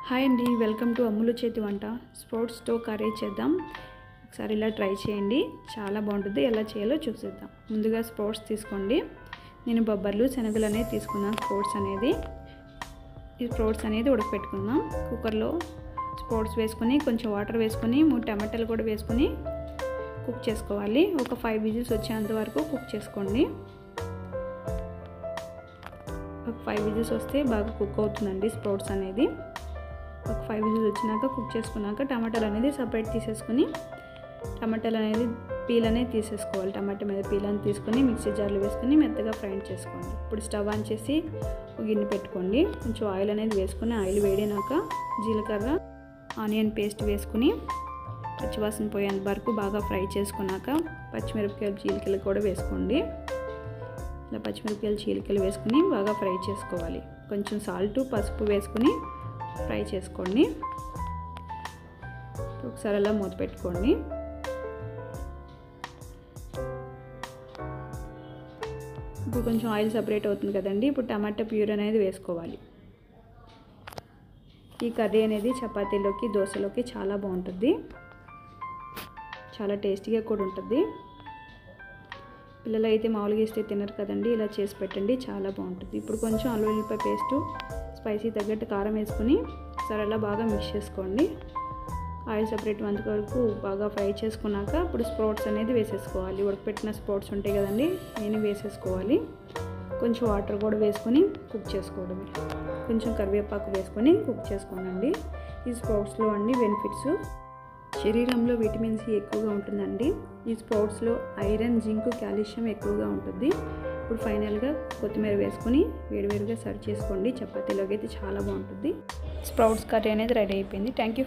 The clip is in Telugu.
హాయ్ అండి, వెల్కమ్ టు అమ్ములు చేతి వంట. స్ప్రౌట్స్తో కర్రీ చేద్దాం. ఒకసారి ఇలా ట్రై చేయండి, చాలా బాగుంటుంది. ఎలా చేయాలో చూసేద్దాం. ముందుగా స్ప్రౌట్స్ తీసుకోండి. నేను బొబ్బర్లు శనగలు అనేది తీసుకున్నాను. ఈ స్ప్రౌట్స్ అనేది ఉడకపెట్టుకుందాం. కుక్కర్లో స్ప్రౌట్స్ వేసుకొని కొంచెం వాటర్ వేసుకొని 3 టమాటాలు కూడా వేసుకొని కుక్ చేసుకోవాలి. ఒక 5 విజిల్స్ వచ్చేంత వరకు కుక్ చేసుకోండి. ఒక 5 విజిల్స్ వస్తే బాగా కుక్ అవుతుందండి స్ప్రౌట్స్ అనేది. ఒక 5 విజిల్స్ వచ్చినాక కుక్ చేసుకున్నాక టమాటాలు అనేది సపరేట్ తీసేసుకుని టమాటాలు అనేది పీల్ అనేది తీసేసుకోవాలి. టమాటా మీద పీల్ అనేది తీసుకొని మిక్సీ జార్లో వేసుకొని మెత్తగా ఫ్రై చేసుకోండి. ఇప్పుడు స్టవ్ ఆన్ చేసి ఒక గిన్నె పెట్టుకోండి. కొంచెం ఆయిల్ అనేది వేసుకొని ఆయిల్ వేడినాక జీలకర్ర ఆనియన్ పేస్ట్ వేసుకుని పచ్చివాసన పోయేంత వరకు బాగా ఫ్రై చేసుకున్నాక పచ్చిమిరపకాయలు చీలికలు కూడా వేసుకోండి. ఇలా పచ్చిమిరపకాయలు చీలికలు వేసుకుని బాగా ఫ్రై చేసుకోవాలి. కొంచెం సాల్ట్ పసుపు వేసుకుని ఫ్రై చేసుకోండి. ఒకసారి అలా మూత పెట్టుకోండి. ఇప్పుడు కొంచెం ఆయిల్ సపరేట్ అవుతుంది కదండి. ఇప్పుడు టమాటా ప్యూర్ అనేది వేసుకోవాలి. ఈ కర్రీ అనేది చపాతీలోకి దోశలోకి చాలా బాగుంటుంది. చాలా టేస్టీగా కూడా ఉంటుంది. పిల్లలు అయితే మామూలుగా ఇస్తే తినరు కదండి, ఇలా చేసి పెట్టండి, చాలా బాగుంటుంది. ఇప్పుడు కొంచెం అల్లం వెల్లిపాయ పేస్టు స్పైసీ తగ్గట్టు కారం వేసుకుని సరే అలా బాగా మిక్స్ చేసుకోండి. ఆయిల్ సపరేట్ అంత వరకు బాగా ఫ్రై చేసుకున్నాక ఇప్పుడు స్ప్రౌట్స్ అనేది వేసేసుకోవాలి. ఉడకపెట్టిన స్ప్రౌట్స్ ఉంటాయి కదండి, నేను వేసేసుకోవాలి. కొంచెం వాటర్ కూడా వేసుకొని కుక్ చేసుకోవడమే. కొంచెం కరివేపాకు వేసుకొని కుక్ చేసుకోనండి. ఈ స్ప్రౌట్స్లో అండి బెనిఫిట్స్, శరీరంలో విటమిన్ సి ఎక్కువగా ఉంటుందండి. ఈ స్ప్రౌట్స్లో ఐరన్, జింక్, కాల్షియం ఎక్కువగా ఉంటుంది. ఇప్పుడు ఫైనల్గా కొత్తిమీర వేసుకొని వేడివేడిగా సర్వ్ చేసుకోండి. చపాతీలోకి అయితే చాలా బాగుంటుంది. స్ప్రౌట్స్ కర్రీ అనేది రెడీ అయిపోయింది. Thank you.